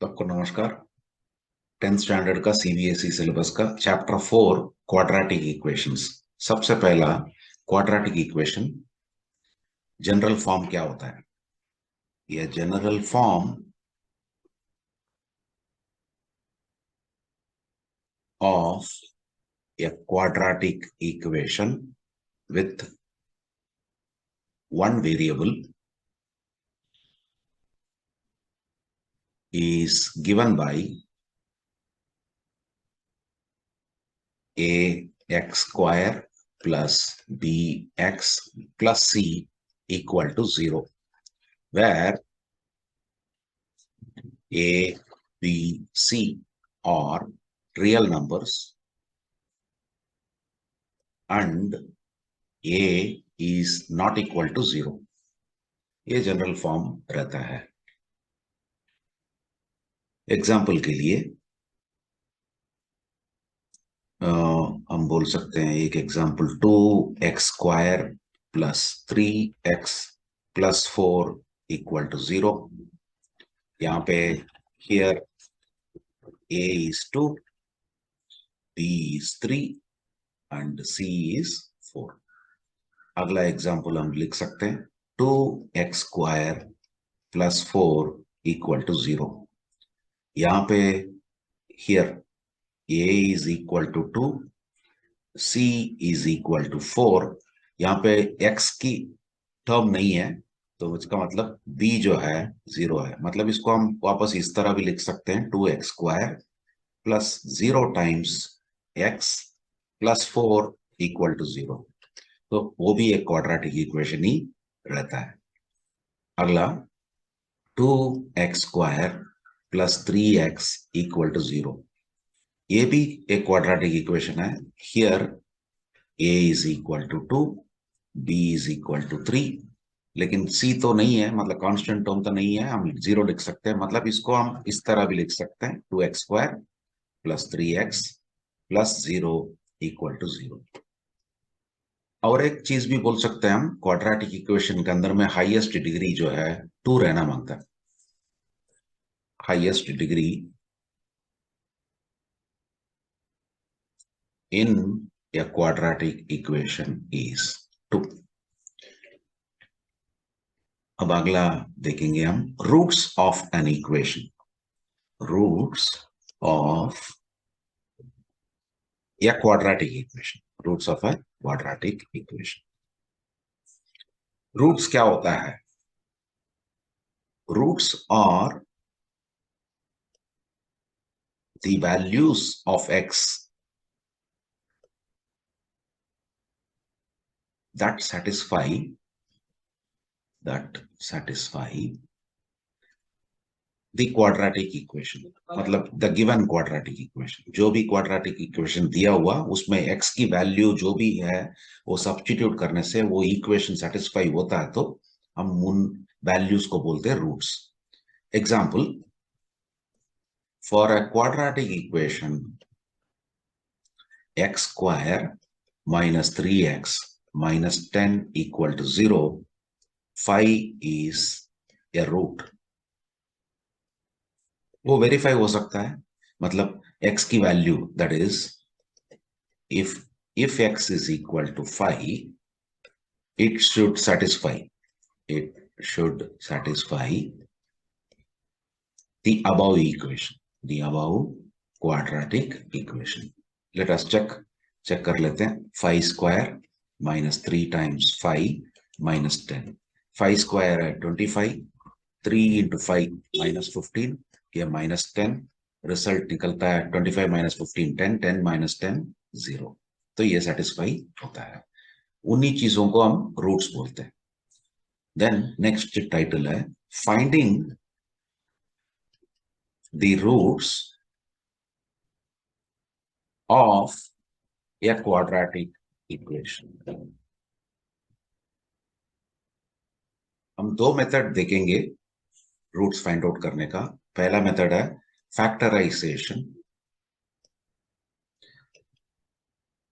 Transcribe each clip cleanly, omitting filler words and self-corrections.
तो आपको नमस्कार। 10th स्टैंडर्ड का सीबीएसई सिलेबस का चैप्टर 4 क्वाड्रेटिक इक्वेशंस। सबसे पहला क्वाड्रेटिक इक्वेशन जनरल फॉर्म क्या होता है। यह general form of a quadratic equation with one variable is given by ax square plus bx plus c equal to 0, where a, b, c are real numbers and a is not equal to 0. ये general form रहता है। Example के लिए हम बोल सकते हैं एक example 2x square plus 3x plus 4 equal to 0। यहाँ पे here a is 2, b is 3 and c is 4। अगला एग्जाम्पल हम लिख सकते हैं 2x square plus 4 equal to 0। यहाँ पे here a is equal to 2, c is equal to 4। यहाँ पे x की टर्म नहीं है तो इसका मतलब b जो है 0 है। मतलब इसको हम वापस इस तरह भी लिख सकते हैं 2x square plus 0 times x plus 4 equal to 0। तो वो भी एक क्वाड्रेटिक इक्वेशन ही रहता है। अगला 2x square plus 3x equal to 0, ये भी एक क्वाड्रेटिक इक्वेशन है। Here a is equal to 2, b is equal to 3, लेकिन c तो नहीं है, मतलब कांस्टेंट टर्म तो नहीं है, हम 0 लिख सकते हैं। मतलब इसको हम इस तरह भी लिख सकते हैं 2x square plus 3x plus 0 equal to 0। और एक चीज भी बोल सकते हैं हम, क्वाड्रेटिक इक्वेशन के अंदर में हाईएस्ट डिग्री जो है 2 रहना मांगता है। Highest degree in a quadratic equation is 2। अब अगला देखेंगे हम roots of an equation. Roots of या quadratic equation, roots of a quadratic equation. Roots क्या होता है? Roots are the values of x that satisfy the quadratic equation। मतलब the given quadratic equation, जो भी quadratic equation दिया हुआ उसमें x की वैल्यू जो भी है वो सब्स्टिट्यूट करने से वो इक्वेशन सेटिस्फाई होता है, तो हम उन वैल्यूज को बोलते हैं roots. Example, for a quadratic equation x square minus 3x minus 10 equal to 0, 5 is a root. वो वेरीफाई हो सकता है, मतलब x की value that is if x is equal to 5, it should satisfy the above equation, the above quadratic equation। Let us check कर लेते हैं। 5 square minus 3 times 5 minus 10, 5 square है 25, 3 इंटू 5 माइनस 15, ये माइनस 10, रिजल्ट निकलता है 25 minus 15 10, 10 minus 10 0। तो ये satisfy होता है। उन्हीं चीजों को हम रूट्स बोलते हैं। देन नेक्स्ट टाइटल है finding the roots of a quadratic equation. हम दो मेथड देखेंगे रूट्स फाइंड आउट करने का। पहला मेथड है फैक्टराइजेशन,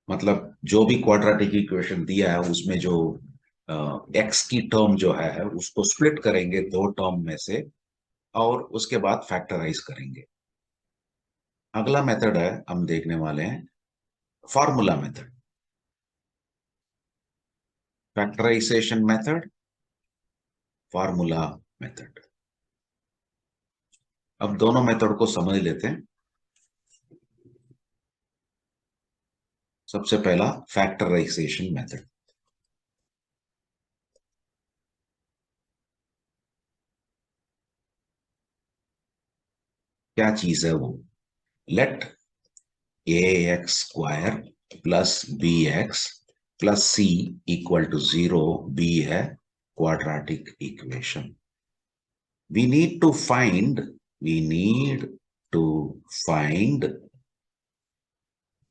मतलब जो भी क्वाड्रेटिक इक्वेशन दिया है उसमें जो एक्स की टर्म जो है उसको स्प्लिट करेंगे दो टर्म में से, और उसके बाद फैक्टराइज करेंगे। अगला मेथड है, हम देखने वाले हैं formula method, factorisation method, formula method. अब दोनों मेथड को समझ लेते हैं। सबसे पहला फैक्टराइजेशन मेथड। क्या चीज है वो? Let a x square plus b x plus c equal to 0 b है quadratic equation. we need to find we need to find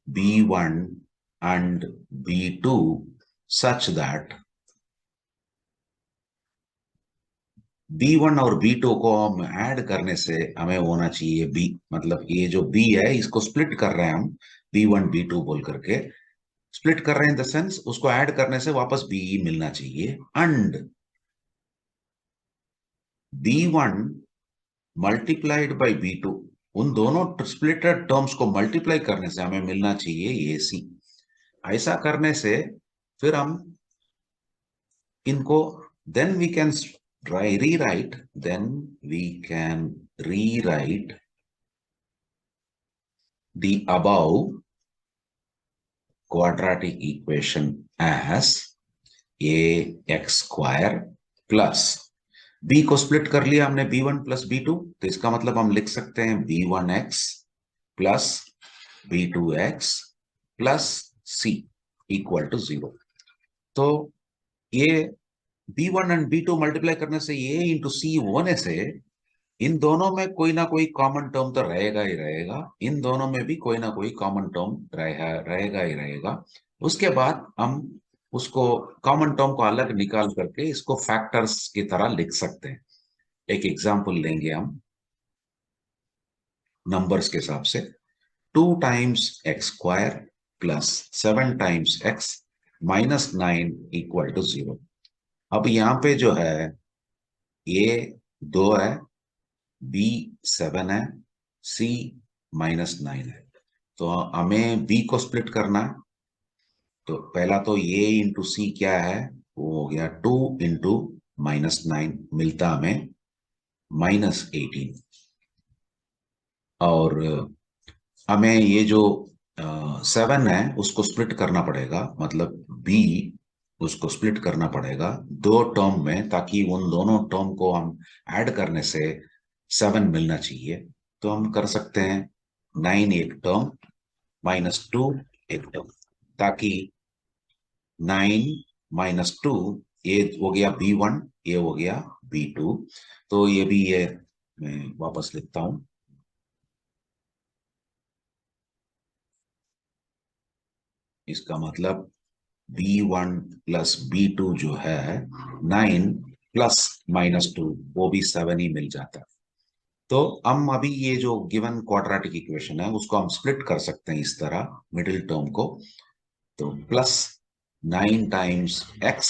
b1 and b2 such that b1 और b2 को हम add करने से हमें होना चाहिए b, मतलब ये जो b है इसको स्प्लिट कर रहे हैं हम, b1 b2 बोल करके स्प्लिट कर रहे हैं इन द सेंस उसको ऐड करने से वापस b मिलना चाहिए। And b1 multiplied by b2, उन दोनों स्प्लिटेड टर्म्स को मल्टीप्लाई करने से हमें मिलना चाहिए ये सी। ऐसा करने से फिर हम इनको then we can rewrite then we can rewrite the above quadratic equation as a x square plus b को स्प्लिट कर लिया हमने b1 प्लस b2, तो इसका मतलब हम लिख सकते हैं b1x plus b2x plus c equal to 0। तो ये b1 एंड b2 मल्टीप्लाई करने से ये इंटू सी होने से इन दोनों में कोई ना कोई कॉमन टर्म तो रहेगा ही रहेगा, इन दोनों में भी कोई ना कोई कॉमन टर्म रहेगा ही रहेगा। उसके बाद हम उसको कॉमन टर्म को अलग निकाल करके इसको फैक्टर्स की तरह लिख सकते हैं। एक एग्जांपल लेंगे हम नंबर्स के हिसाब से, 2 times x square plus 7 times x minus 9 equal to 0। अब यहाँ पे जो है ए 2 है, बी 7 है, सी -9 है। तो हमें बी को स्प्लिट करना है। तो पहला तो ए इंटू सी क्या है, वो हो गया 2 इंटू -9 मिलता हमें -18। और हमें ये जो 7 है उसको स्प्लिट करना पड़ेगा, मतलब बी उसको स्प्लिट करना पड़ेगा दो टर्म में, ताकि उन दोनों टर्म को हम ऐड करने से 7 मिलना चाहिए। तो हम कर सकते हैं 9 एक टर्म -2 एक टर्म, ताकि 9 - 2 ये हो गया b1, ये हो गया b2। तो ये भी ये मैं वापस लिखता हूं, इसका मतलब b1 प्लस b2 जो है 9 प्लस -2 वो भी 7 ही मिल जाता है। तो हम अभी ये जो गिवन क्वाड्रेटिक इक्वेशन है उसको हम स्प्लिट कर सकते हैं इस तरह मिडिल टर्म को। तो plus 9 times x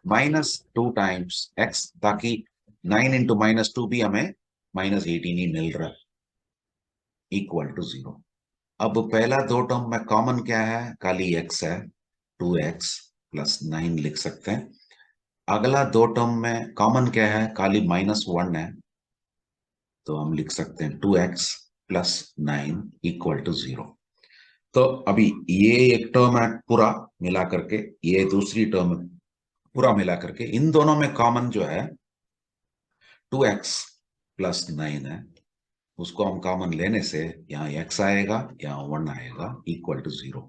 -2 times x, ताकि 9 इंटू -2 भी हमें -18 ही मिल रहा है, इक्वल टू 0। अब पहला दो टर्म में कॉमन क्या है, खाली एक्स है, 2x प्लस 9 लिख सकते हैं। अगला दो टर्म में कॉमन क्या है, खाली -1 है, तो हम लिख सकते हैं 2x प्लस 9 इक्वल टू 0। तो अभी ये एक टर्म है पूरा मिला करके, ये दूसरी टर्म पूरा मिला करके, इन दोनों में कॉमन जो है 2x प्लस 9 है, उसको हम कॉमन लेने से यहाँ x आएगा, यहाँ 1 आएगा, इक्वल टू 0।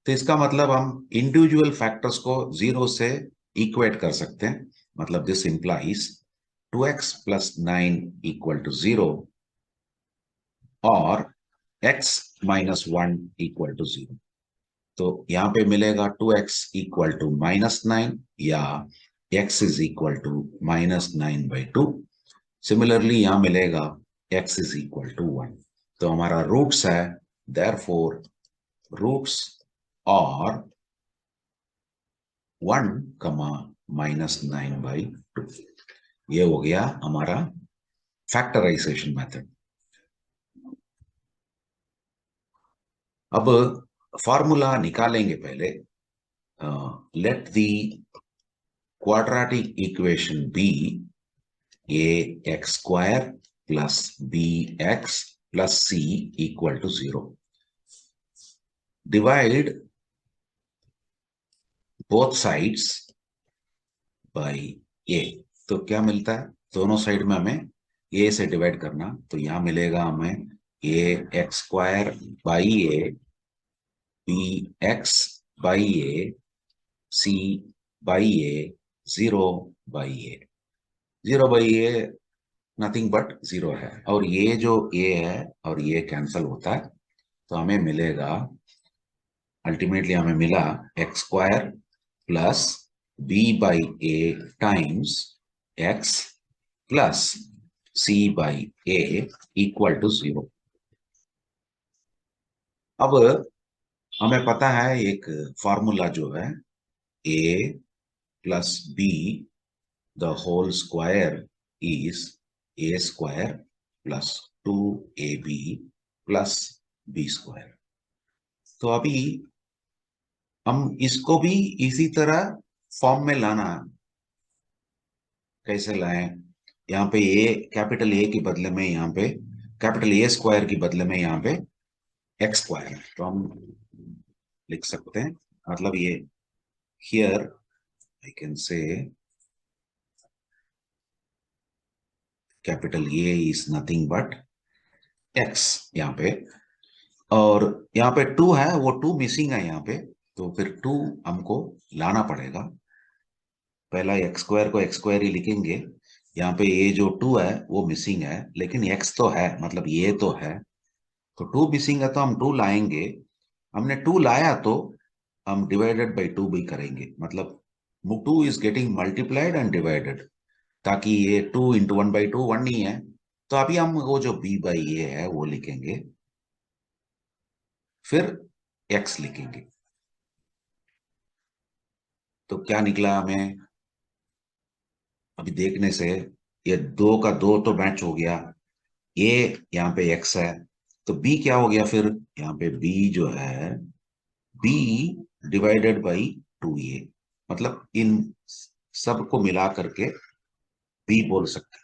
तो इसका मतलब हम इंडिविजुअल फैक्टर्स को 0 से इक्वेट कर सकते हैं, मतलब this implies 2x plus 9 equal to 0 और x -1 इक्वल टू 0। तो यहां पे मिलेगा 2x इक्वल टू -9 या x is equal to -9/2। Similarly यहां मिलेगा x इज इक्वल टू 1। तो हमारा रूट्स है, देयरफॉर रूट्स और 1, -9/2। ये हो गया हमारा फैक्टराइजेशन मेथड। अब फॉर्मूला निकालेंगे पहले। Let the quadratic equation be ax square plus bx plus c equal to 0. Divide both sides by a। तो क्या मिलता है, दोनों साइड में हमें a से डिवाइड करना, तो यहां मिलेगा हमें ax square by a, bx by a, c by a, 0 by a। 0 by a nothing but 0 है, और ये जो a है और ये कैंसल होता है, तो हमें मिलेगा, अल्टीमेटली हमें मिला x square plus b by a times x plus c by a equal to 0। अब हमें पता है एक फॉर्मूला जो है a plus b the whole square is a square plus 2ab plus b square. तो अभी हम इसको भी इसी तरह फॉर्म में लाना है। कैसे लाएं, यहाँ पे ए, कैपिटल ए के बदले में यहाँ पे कैपिटल ए स्क्वायर के बदले में यहाँ पे एक्स स्क्वायर, तो हम लिख सकते हैं, मतलब ये here I can say capital A is nothing but x यहाँ पे, और यहाँ पे 2 है, वो 2 मिसिंग है यहाँ पे, तो फिर 2 हमको लाना पड़ेगा। पहला एक्स स्क्वायर को एक्स स्क्वायर ही लिखेंगे, यहाँ पे ये जो 2 है वो मिसिंग है, लेकिन एक्स तो है, मतलब ये तो है, तो 2 मिसिंग है तो हम 2 लाएंगे। हमने 2 लाया तो हम डिवाइडेड बाई 2 भी करेंगे, मतलब 2 is getting multiplied and divided, ताकि ये 2 इंटू 1/2 1 ही है, तो अभी हम वो जो b बाई ए है वो लिखेंगे, फिर x लिखेंगे। तो क्या निकला हमें, अभी देखने से ये 2 का 2 तो मैच हो गया, a यहाँ पे x है, तो b क्या हो गया फिर, यहाँ पे b जो है b डिवाइडेड बाई 2a, मतलब इन सबको मिला करके b बोल सकते हैं।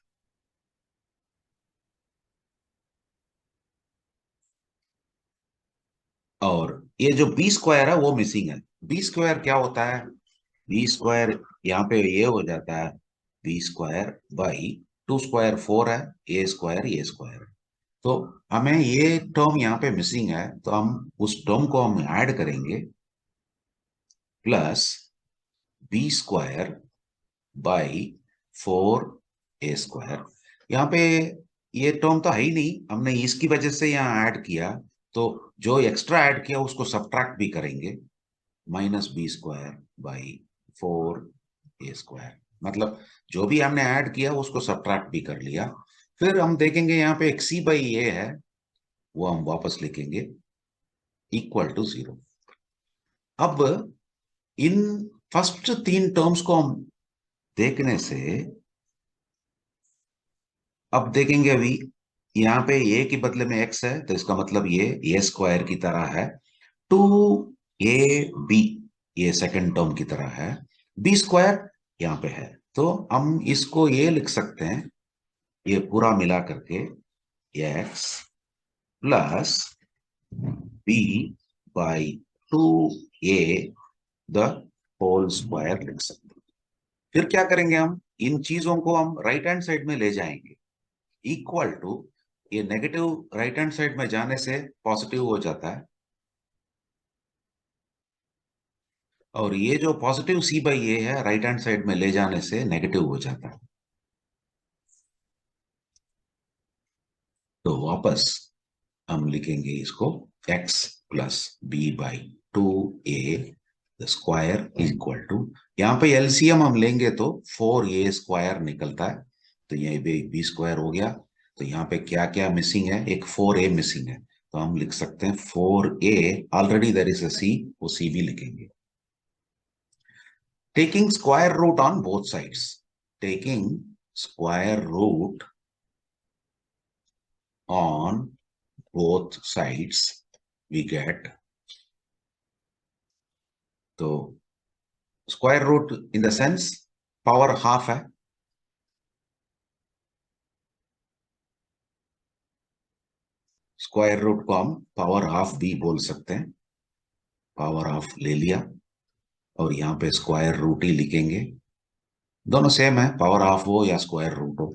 और ये जो बी स्क्वायर है वो मिसिंग है। बी स्क्वायर क्या होता है, बी स्क्वायर यहाँ पे ये हो जाता है बी स्क्वायर बाई 2 स्क्वायर 4 है, ए स्क्वायर, तो हमें ये टर्म यहाँ पे मिसिंग है, तो हम उस टर्म को हम ऐड करेंगे, plus b square by 4 a square. यहाँ पे ये टर्म तो है ही नहीं, हमने इसकी वजह से यहाँ ऐड किया, तो जो एक्स्ट्रा ऐड किया उसको सब्ट्रैक्ट भी करेंगे, minus b square by 4 a square, मतलब जो भी हमने ऐड किया उसको सब्ट्रैक्ट भी कर लिया। फिर हम देखेंगे यहाँ पे एक सी बाई ए है, वो हम वापस लिखेंगे इक्वल टू 0। अब इन फर्स्ट 3 टर्म्स को हम देखने से, अब देखेंगे अभी यहाँ पे ए के बदले में एक्स है, तो इसका मतलब ये ए स्क्वायर की तरह है, 2ab ये सेकंड टर्म की तरह है, बी स्क्वायर यहाँ पे है, तो हम इसको ये लिख सकते हैं, ये पूरा मिला करके x plus b by 2a the whole square लिख सकते हैं। फिर क्या करेंगे, हम इन चीजों को हम राइट हैंड साइड में ले जाएंगे, इक्वल टू, ये नेगेटिव राइट हैंड साइड में जाने से पॉजिटिव हो जाता है, और ये जो पॉजिटिव सी बाई ए है राइट हैंड साइड में ले जाने से नेगेटिव हो जाता है। तो वापस हम लिखेंगे इसको x plus b by 2a the square equal to, यहाँ पे एलसीएम हम लेंगे तो 4a स्क्वायर निकलता है, तो ये बी स्क्वायर हो गया, तो यहाँ पे क्या क्या मिसिंग है, एक 4a मिसिंग है, तो हम लिख सकते हैं 4a, already there is a c, वो c भी लिखेंगे। Taking square root on both sides, taking square root on both sides we get, तो square root in the sense power half है, स्क्वायर रूट को हम पावर हाफ भी बोल सकते हैं, पावर हाफ ले लिया और यहाँ पे स्क्वायर रूट ही लिखेंगे, दोनों सेम है, पावर हाफ हो या स्क्वायर रूट हो।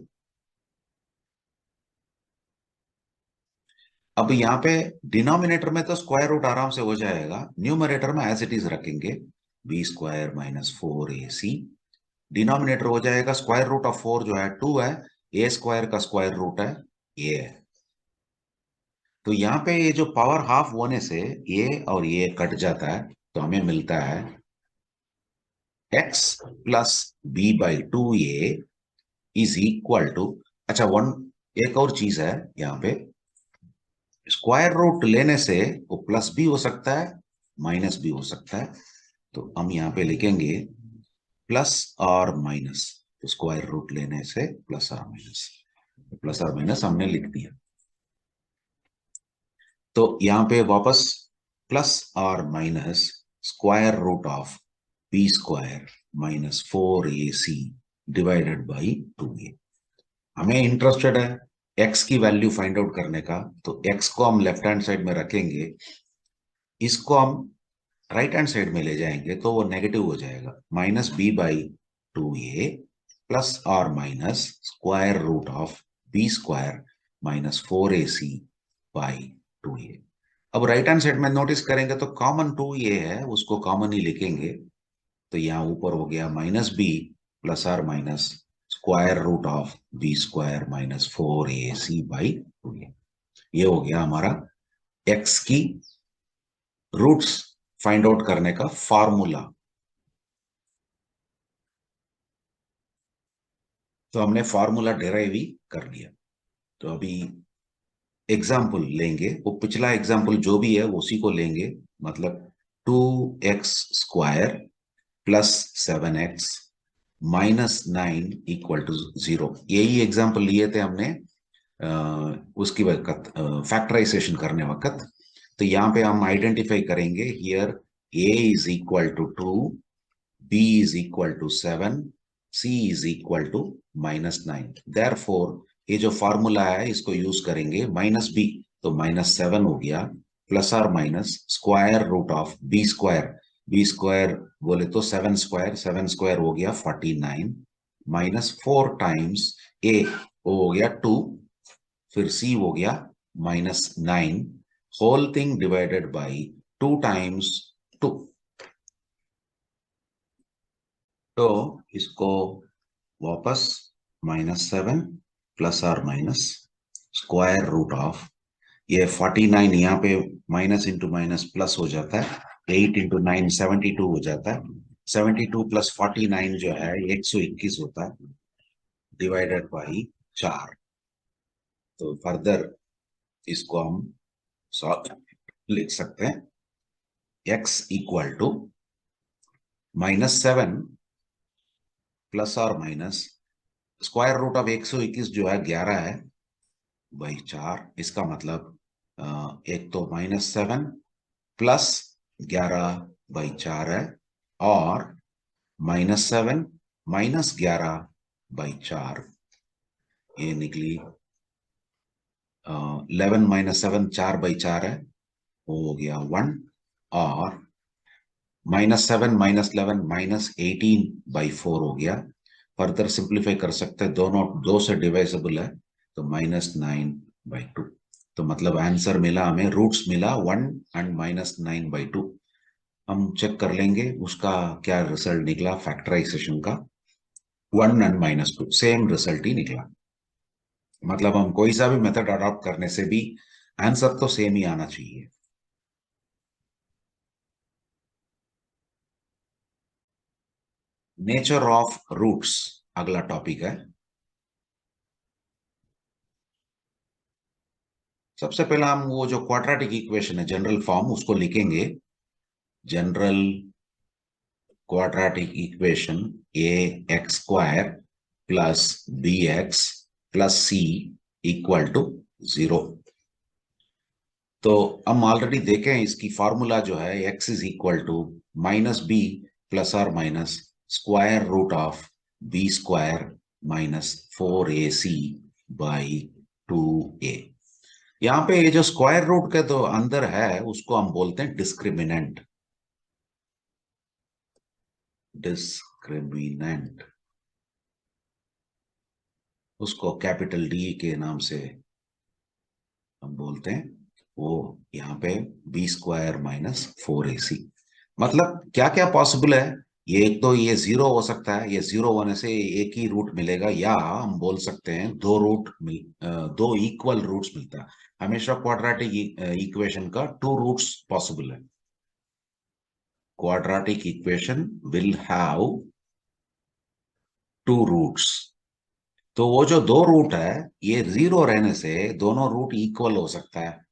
अब यहाँ पे डिनोमिनेटर में तो स्क्वायर रूट आराम से हो जाएगा, न्यूमरेटर में एज इट इज रखेंगे, b square minus 4ac, denominator हो जाएगा स्क्वायर रूट ऑफ 4 जो है 2 है, ए स्क्वायर का स्क्वायर रूट है ये है। तो यहाँ पे ये जो पावर हाफ होने से ये और ये कट जाता है, तो हमें मिलता है x plus b by 2a is equal to, अच्छा वन एक और चीज है यहाँ पे, स्क्वायर रूट लेने से वो प्लस भी हो सकता है माइनस भी हो सकता है, तो हम यहाँ पे लिखेंगे प्लस और माइनस, तो स्क्वायर रूट लेने से प्लस और माइनस, प्लस और माइनस हमने लिख दिया, तो यहाँ पे वापस प्लस और minus square root of b square minus 4ac divided by 2a। हमें इंटरेस्टेड है x की वैल्यू फाइंड आउट करने का, तो x को हम लेफ्ट हैंड साइड में रखेंगे, इसको हम राइट हैंड साइड में ले जाएंगे तो वो नेगेटिव हो जाएगा, minus b by 2a plus और minus square root of b square minus 4ac by 2a। अब राइट हैंड साइड में नोटिस करेंगे तो कॉमन 2a है, उसको कॉमन ही लिखेंगे, तो यहाँ ऊपर हो गया माइनस बी प्लस और minus square root of b square minus 4ac by 2a। ये हो गया हमारा x की रूट्स फाइंड आउट करने का फॉर्मूला। तो हमने फॉर्मूला डिराइव ही कर लिया, तो अभी एग्जाम्पल लेंगे, वो पिछला एग्जाम्पल जो भी है उसी को लेंगे, मतलब 2x square plus 7x minus 9 equal to 0, यही एग्जाम्पल लिए थे हमने उसकी वक्त फैक्टराइजेशन करने वक्त। तो यहाँ पे हम आइडेंटिफाई करेंगे, here a is equal to 2, b is equal to 7, c is equal to minus 9। Therefore ये जो फॉर्मूला है इसको यूज करेंगे, माइनस b तो माइनस 7 हो गया, प्लस और minus square root of b square बोले तो 7 स्क्वायर, 7 स्क्वायर हो गया 49 माइनस 4 टाइम्स a हो गया 2, फिर c हो गया minus 9, whole thing divided by 2 times 2। तो इसको वापस माइनस 7 प्लस और माइनस स्क्वायर रूट ऑफ, ये 49 यहाँ पे माइनस इंटू माइनस प्लस हो जाता है, 8 इंटू 9 72 हो जाता है, 72 प्लस 49 जो है 121 होता है, डिवाइडेड बाई 4। तो फर्दर इसको हम लिख सकते हैं, x equal to minus 7 plus और माइनस स्क्वायर रूट ऑफ 121 जो है 11 है बाई 4, इसका मतलब एक तो माइनस 7 प्लस 11 बाई 4 है, और माइनस 7 माइनस 11 बाई 4, ये निकली 11 माइनस 7 4 बाई 4 है, वो हो गया 1, और माइनस 7 माइनस 11 माइनस 18 बाई 4 हो गया। फर्दर सिंप्लीफाई कर सकते हैं, दोनों 2 से डिवाइजेबल है, तो माइनस 9 बाई 2। तो मतलब आंसर मिला हमें, रूट्स मिला 1 एंड माइनस 9 बाई 2। हम चेक कर लेंगे उसका क्या रिजल्ट निकला, फैक्टराइजेशन का 1 एंड माइनस 2 सेम रिजल्ट ही निकला, मतलब हम कोई सा भी मेथड अडॉप्ट करने से भी आंसर तो सेम ही आना चाहिए। नेचर ऑफ रूट्स अगला टॉपिक है। सबसे पहला हम वो जो क्वाड्रेटिक इक्वेशन है जनरल फॉर्म उसको लिखेंगे, general quadratic equation a x square plus b x plus c equal to 0। तो हम ऑलरेडी देखे हैं इसकी फॉर्मूला जो है x is equal to minus b plus और minus square root of b square minus 4ac by 2a। यहाँ पे ये जो स्क्वायर रूट के तो अंदर है उसको हम बोलते हैं डिस्क्रिमिनेंट। डिस्क्रिमिनेंट उसको कैपिटल डी के नाम से हम बोलते हैं। वो यहाँ पे बी स्क्वायर माइनस 4ac। मतलब क्या क्या पॉसिबल है, ये एक तो ये 0 हो सकता है, ये 0 होने से एक ही रूट मिलेगा, या हम बोल सकते हैं दो इक्वल रूट्स मिलता है। हमेशा क्वाड्रेटिक इक्वेशन का 2 रूट्स पॉसिबल है। Quadratic equation will have 2 roots. तो वो जो 2 रूट है ये 0 रहने से दोनों रूट इक्वल हो सकता है।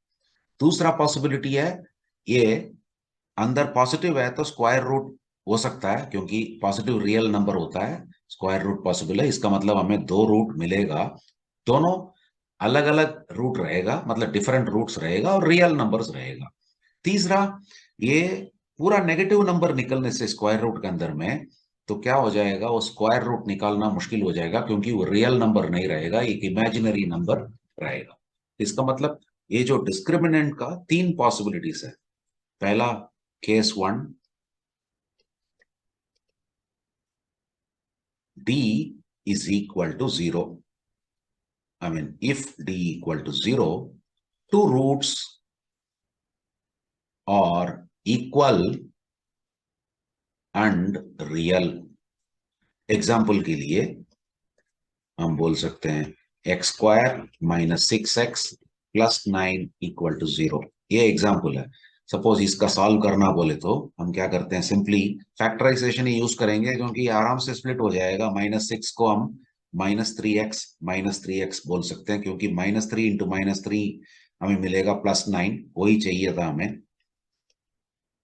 दूसरा पॉसिबिलिटी है, ये अंदर पॉजिटिव है तो स्क्वायर रूट हो सकता है, क्योंकि पॉजिटिव रियल नंबर होता है, स्क्वायर रूट पॉसिबल है। इसका मतलब हमें 2 रूट मिलेगा, दोनों अलग अलग रूट रहेगा, मतलब डिफरेंट रूट्स रहेगा और रियल नंबर्स रहेगा। तीसरा, ये पूरा नेगेटिव नंबर निकलने से स्क्वायर रूट के अंदर में तो क्या हो जाएगा, वो स्क्वायर रूट निकालना मुश्किल हो जाएगा, क्योंकि वो रियल नंबर नहीं रहेगा, एक इमेजिनरी नंबर रहेगा। इसका मतलब ये जो डिस्क्रिमिनेंट का 3 पॉसिबिलिटीज है। पहला, case 1, d is equal to 0. I mean, if d equal to 0, 2 roots are equal and real. Example के लिए हम बोल सकते हैं x square minus 6x plus 9 equal to 0। ये एग्जाम्पल है। सपोज इसका सॉल्व करना बोले तो हम क्या करते हैं, सिंपली फैक्टराइजेशन ही यूज करेंगे, क्योंकि आराम से स्प्लिट हो जाएगा। -6 को हम -3x बोल सकते हैं, क्योंकि -3 इंटू -3 हमें मिलेगा +9, वही चाहिए था हमें।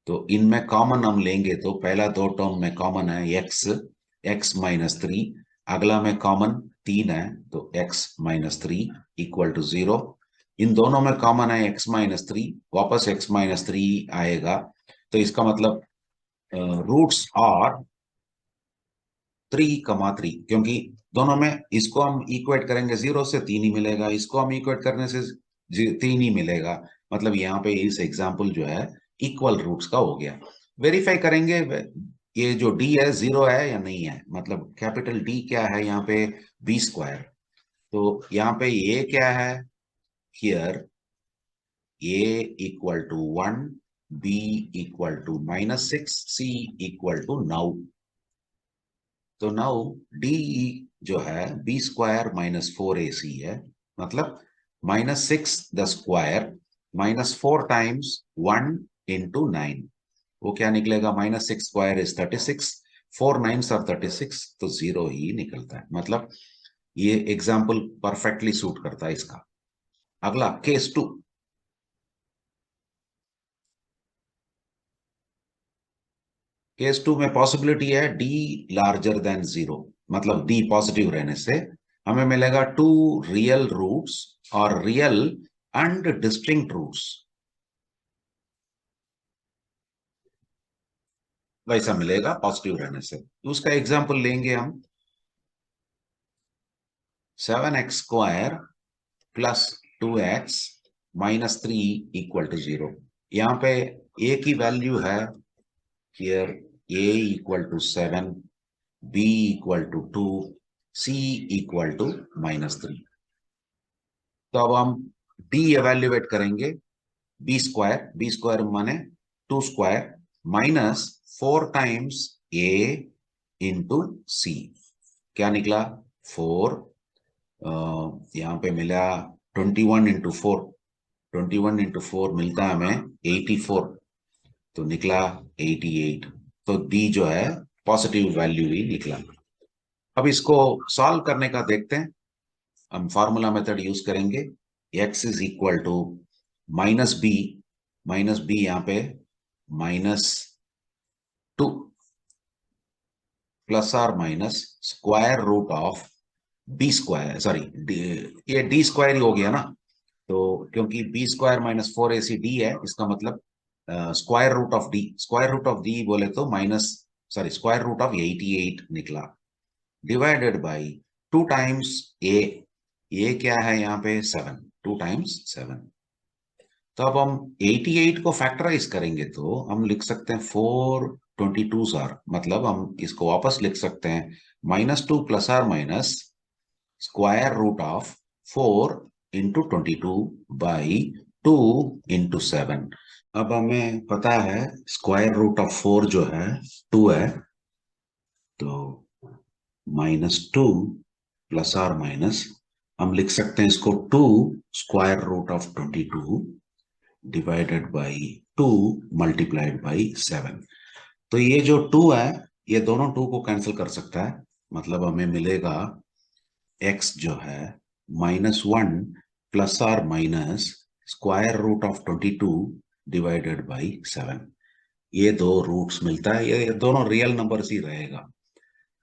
तो इनमें कॉमन हम लेंगे तो पहला 2 टर्म में कॉमन है x -3, अगला में कॉमन 3 है तो x -3 इक्वल टू 0। इन दोनों में कॉमन है x -3, वापस x -3 आएगा। तो इसका मतलब रूट्स आर 3, 3, क्योंकि दोनों में इसको हम इक्वेट करेंगे 0 से 3 ही मिलेगा, इसको हम इक्वेट करने से 3 ही मिलेगा। मतलब यहाँ पे इस एग्जाम्पल जो है इक्वल रूट्स का हो गया। वेरीफाई करेंगे ये जो d है 0 है या नहीं है, मतलब कैपिटल D क्या है यहाँ पे, बी स्क्वायर। तो यहाँ पे ये क्या है, here a equal to 1, b equal to -6, c equal to 9। तो नाउ डी जो है बी स्क्वायर माइनस 4ac है, मतलब -6 द स्क्वायर -4 टाइम्स 1 इंटू 9। वो क्या निकलेगा, -6 स्क्वायर इज 36, 4 9s आर 36, तो 0 ही निकलता है। मतलब ये एग्जाम्पल परफेक्टली सूट करता है इसका। अगला केस 2। केस 2 में पॉसिबिलिटी है d लार्जर देन 0, मतलब d पॉजिटिव रहने से हमें मिलेगा 2 रियल रूट्स और रियल एंड डिस्टिंक्ट रूट्स, वैसा मिलेगा पॉजिटिव रहने से। तो उसका एग्जांपल लेंगे हम, 7x square plus 2x -3 equal to 0। यहाँ पे a की वैल्यू है, here a equal to 7, b equal to 2, c equal to -3। तो अब हम d एवेल्युएट करेंगे, बी स्क्वायर माने 2 square minus 4 times a into c. क्या निकला, 4। यहाँ पे मिला 21 इंटू 4, 21 इंटू 4 मिलता है हमें 84, तो निकला 88। तो डी जो है पॉजिटिव वैल्यू ही निकला। अब इसको सॉल्व करने का देखते हैं। हम फार्मूला मेथड यूज करेंगे, x is equal to -b, -b यहाँ पे -2 प्लस और minus square root of b square, sorry ये डी स्क्वायर ही हो गया ना, तो क्योंकि B square minus 4ac D है, इसका मतलब square root of D, square root of D बोले तो स्क्वायर रूट ऑफ 88 निकला, डिवाइडेड बाई 2 टाइम्स ए क्या है यहाँ पे 7, 2 टाइम्स 7। तो अब हम 88 को फैक्टराइज करेंगे तो हम लिख सकते हैं 422 आर, मतलब हम इसको वापस लिख सकते हैं -2 plus or minus square root of 4 into 22 by 2 into 7। अब हमें पता है स्क्वायर रूट ऑफ 4 जो है 2 है, तो -2 प्लस आर माइनस हम लिख सकते हैं इसको 2 square root of 22 divided by 2 multiplied by 7। तो ये जो 2 है ये दोनों 2 को कैंसिल कर सकता है, मतलब हमें मिलेगा x जो है -1 plus or minus square root of 22 divided by 7। ये दो रूट्स मिलता है, ये दोनों रियल नंबर्स ही रहेगा।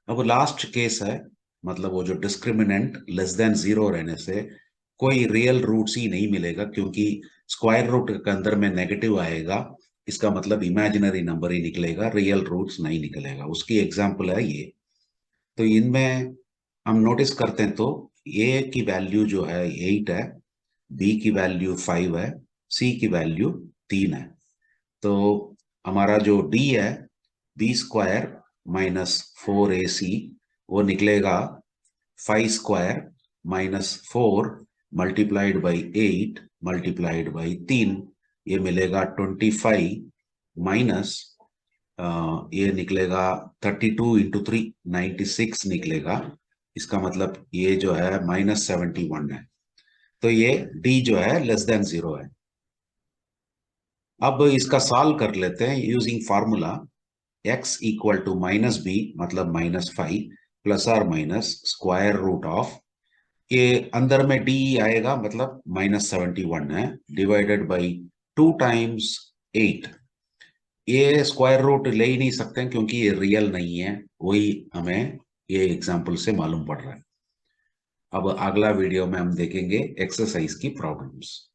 अब लास्ट केस है, मतलब वो जो डिस्क्रिमिनेंट लेस देन 0 रहने से कोई रियल रूट्स ही नहीं मिलेगा, क्योंकि स्क्वायर रूट के अंदर में नेगेटिव आएगा, इसका मतलब इमेजिनरी नंबर ही निकलेगा, रियल रूट्स नहीं निकलेगा। उसकी एग्जांपल है ये। तो इनमें हम नोटिस करते हैं तो ए की वैल्यू जो है 8 है, बी की वैल्यू 5 है, सी की वैल्यू 3 है। तो हमारा जो डी है बी स्क्वायर माइनस 4ac वो निकलेगा 5 square minus 4 multiplied by 8 multiplied by 3, ये मिलेगा 25 माइनस ये निकलेगा 32 इंटू 3 96 निकलेगा। इसका मतलब ये जो है -71 है, तो ये डी जो है लेस देन 0 है। अब इसका सॉल्व कर लेते हैं using formula x equal to -b मतलब -5 plus or minus square root of, ये अंदर में d आएगा मतलब -71 है, डिवाइडेड बाई 2 टाइम्स 8। ये स्क्वायर रूट ले ही नहीं सकते हैं क्योंकि ये रियल नहीं है, वही हमें ये एग्जांपल से मालूम पड़ रहा है। अब अगला वीडियो में हम देखेंगे एक्सरसाइज की प्रॉब्लम्स।